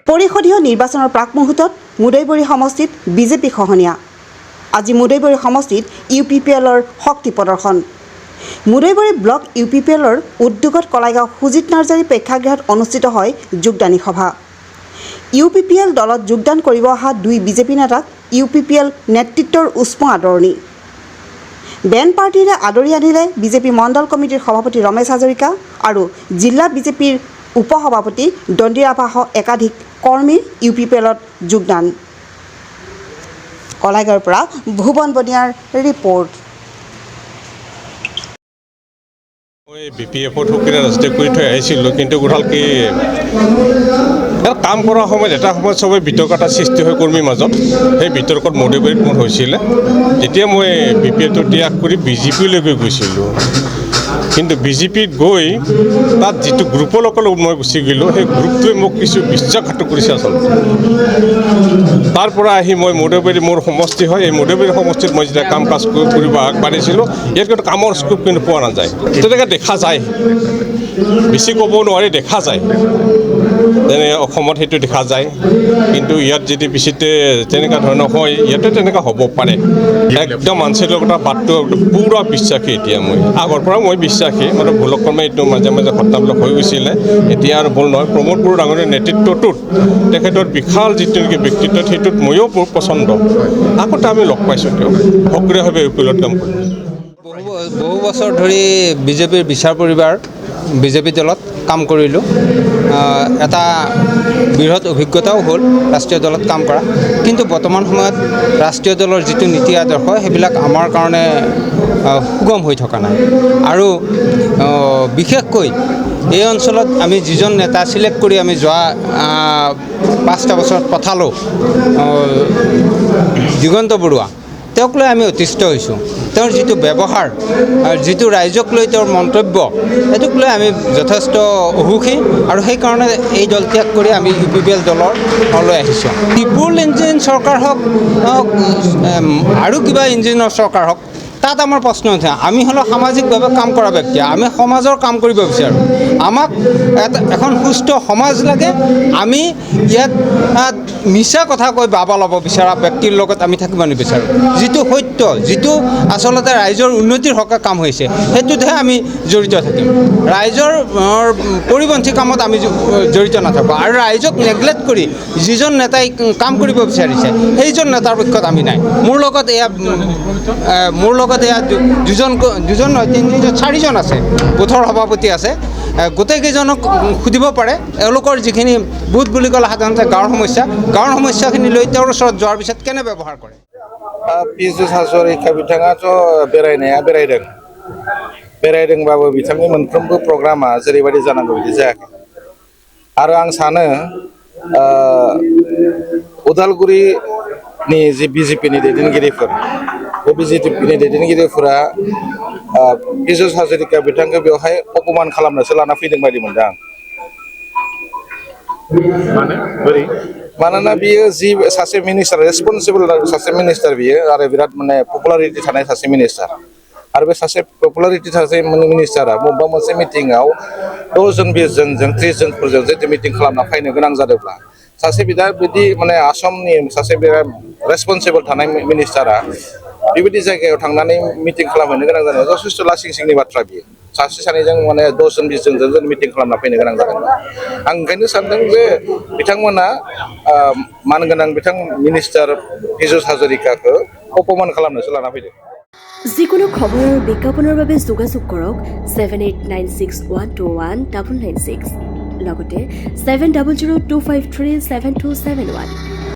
পৰিষদীয় নিৰ্বাচনৰ প্ৰাক মুহূৰ্তত মুদৈবৰী সমষ্টিত বিজেপি খহনীয়া। আজি মুদৈবৰী সমষ্টিত UPPLৰ শক্তি প্ৰদৰ্শন। মুদৈবৰী ব্লক UPPLৰ উদ্যোগত কলাইগাঁও সুজিত নাৰ্জাৰী প্ৰেক্ষাগৃহত অনুষ্ঠিত হয় যোগদানী সভা। UPPL দলত যোগদান কৰিব অহা দুই বিজেপি নেতাক UPPL নেতৃত্বৰ উষ্ম আদৰণি। বেন পাৰ্টিৰে আদৰি আনিলে বিজেপি মণ্ডল কমিটিৰ সভাপতি ৰমেশ হাজৰিকা আৰু জিলা বিজেপিৰ উপসভাপতি দণ্ডিৰাভা একাধিক কৰ্মীৰ UPPLত যোগদান। কলাইগাঁৱৰ পৰা ভুৱন বনিয়াৰ ৰিপৰ্ট। মই BPFত সক্ৰিয় ৰাজনীতি কৰি থৈ আহিছিলোঁ, কিন্তু কথাল কি কাম কৰাৰ সময়ত এটা সময়ত চবেই বিতৰ্কতাৰ সৃষ্টি হয় কৰ্মীৰ মাজত। সেই বিতৰ্কত মুদৈবৰীত মোৰ হৈছিলে। তেতিয়া মই BPFটো ত্যাগ কৰি BJPলৈকে গৈছিলোঁ। কিন্তু BJPত গৈ তাত যিটো গ্ৰুপৰ লগত মই গুচি গ'লোঁ, সেই গ্ৰুপটোৱে মোক কিছু বিশ্বাসঘাতক কৰিছে আচলতে। তাৰ পৰা আহি মই মুদৈবৰী মোৰ সমষ্টি হয়, এই মুদৈবৰী সমষ্টিত মই যেতিয়া কাম কাজ কৰিব আগবাঢ়িছিলোঁ, ইয়াত কিন্তু কামৰ স্কোপ কিন্তু পোৱা নাযায়। তেনেকৈ দেখা যায়, বেছি ক'ব নোৱাৰি, দেখা যায়। যেনে অসমত সেইটো দেখা যায়, কিন্তু ইয়াত যদি বেছিতে তেনেকুৱা ধৰণৰ হয়, ইয়াতে তেনেকুৱা হ'ব পাৰে। একদম আঞ্চলিকতাৰ বাটটো পূৰা বিশ্বাসী এতিয়া মই। আগৰ পৰা মই বিশ্বাসী, মানে ভুলক্ৰমে এইটো মাজে মাজে ঘটনাবিলাক হৈ গৈছিলে। এতিয়া আৰু ভুল নহয়। প্ৰমোদ বড়ো ডাঙৰীয়াৰ নেতৃত্বটোত তেখেতৰ বিশাল যিটো নেকি ব্যক্তিত্ব, সেইটোত ময়ো বৰ পচন্দ। আগতে আমি লগ পাইছোঁ, তেওঁ সক্ৰিয়ভাৱে UPLত কাম কৰি। বহু বছৰ ধৰি বিজেপিৰ বিচাৰ পৰিবাৰ বিজেপি দলত কাম কৰিলোঁ। এটা বৃহৎ অভিজ্ঞতাও হ'ল ৰাষ্ট্ৰীয় দলত কাম কৰা। কিন্তু বৰ্তমান সময়ত ৰাষ্ট্ৰীয় দলৰ যিটো নীতি আদৰ্শ, সেইবিলাক আমাৰ কাৰণে সুগম হৈ থকা নাই। আৰু বিশেষকৈ এই অঞ্চলত আমি যিজন নেতা চিলেক্ট কৰি আমি যোৱা 5টা বছৰত পঠালোঁ, দিগন্ত বৰুৱা, তেওঁক লৈ আমি অতিষ্ঠ হৈছোঁ। তেওঁৰ যিটো ব্যৱহাৰ, যিটো ৰাইজক লৈ তেওঁৰ মন্তব্য, সেইটোক লৈ আমি যথেষ্ট অসুখী। আৰু সেইকাৰণে এই দল ত্যাগ কৰি আমি UPPL দললৈ আহিছোঁ। ত্ৰিপুল ইঞ্জিন চৰকাৰ হওক, আৰু কিবা ইঞ্জিনৰ চৰকাৰ হওক, তাত আমাৰ প্ৰশ্ন উঠে। আমি হ'লেও সামাজিকভাৱে কাম কৰা ব্যক্তি, আমি সমাজৰ কাম কৰিব বিচাৰোঁ। আমাক এখন সুস্থ সমাজ লাগে। আমি ইয়াত মিছা কথা কৈ বাবা ল'ব বিচৰা ব্যক্তিৰ লগত আমি থাকিব নিবিচাৰোঁ। যিটো সত্য, যিটো আচলতে ৰাইজৰ উন্নতিৰ হকে কাম হৈছে, সেইটোতহে আমি জড়িত থাকিম। ৰাইজৰ পৰিপন্থী কামত আমি জড়িত নাথাকোঁ। আৰু ৰাইজক নেগলেক্ট কৰি যিজন নেতাই কাম কৰিব বিচাৰিছে, সেইজন নেতাৰ পক্ষত আমি নাই। মোৰ লগত এয়া দুজন নহয়, 4জন আছে, বুথৰ সভাপতি আছে। গোটেইকেইজনক সুধিব পাৰে। এওঁলোকৰ যিখিনি বুথ বুলি ক'লে সাধাৰণতে গাঁৱৰ সমস্যাখিনি লৈ তেওঁৰ ওচৰত যোৱাৰ পিছত কেনে ব্যৱহাৰ কৰে। পিজु हाजरिका बिथाङाथ' बेरायनाया बेरायदोंबाबो बिथांनि मोनफ्रोमबो प्रग्रामा जेरैबायदि जानांगौ बिदि जायाखै। आरो आं सानो उदालगुरिनि जि BJPनि दैदेनगिरिफोर, बे BJPनि दैदेनगिरिफोरा पिजु हाजरिका बिथांखौ बेवहाय अपमान खालामनोसो लाना फैदों बायदि मोनदों आं। मानोना बियो जि सासे मिनिस्टार, रेसपन्सिबल सासे मिनिस्टार बियो, आरो बिराद माने पपुलारिटि थानाय सासे मिनिस्टार। आरो बे सासे पपुलारिटि सासे मिनिस्टारा बबेबा मोनसे मिटिङाव 10 जन 20 जनजों 30 जनफोरजों जुदि मिटिं खालामना फैनो गोनां जादोंब्ला, सासे बिदि माने आसामनि सासे बिराद रेसपन्सिबल थानाय मिनिस्टारा बेबायदि जायगायाव थांनानै मिटिं खालामहैनो गोनां जानाया जथेस्थ लासिं सिंनि बाथ्रा बियो। सासे सानैजों माने 10 जन 20 जनजों मिटिं खालामना फैनो गोनां जादों। आं ओंखायनो सानदों जे बिथांमोना मानगोनां बिथां मिनिस्टार पिजु हाजरिकाखौ अपमान खालामनोसो लाना फैदों। যিকোনো খবৰ আৰু বিজ্ঞাপনৰ বাবে যোগাযোগ কৰক 7896121996 লগতে 7002537271।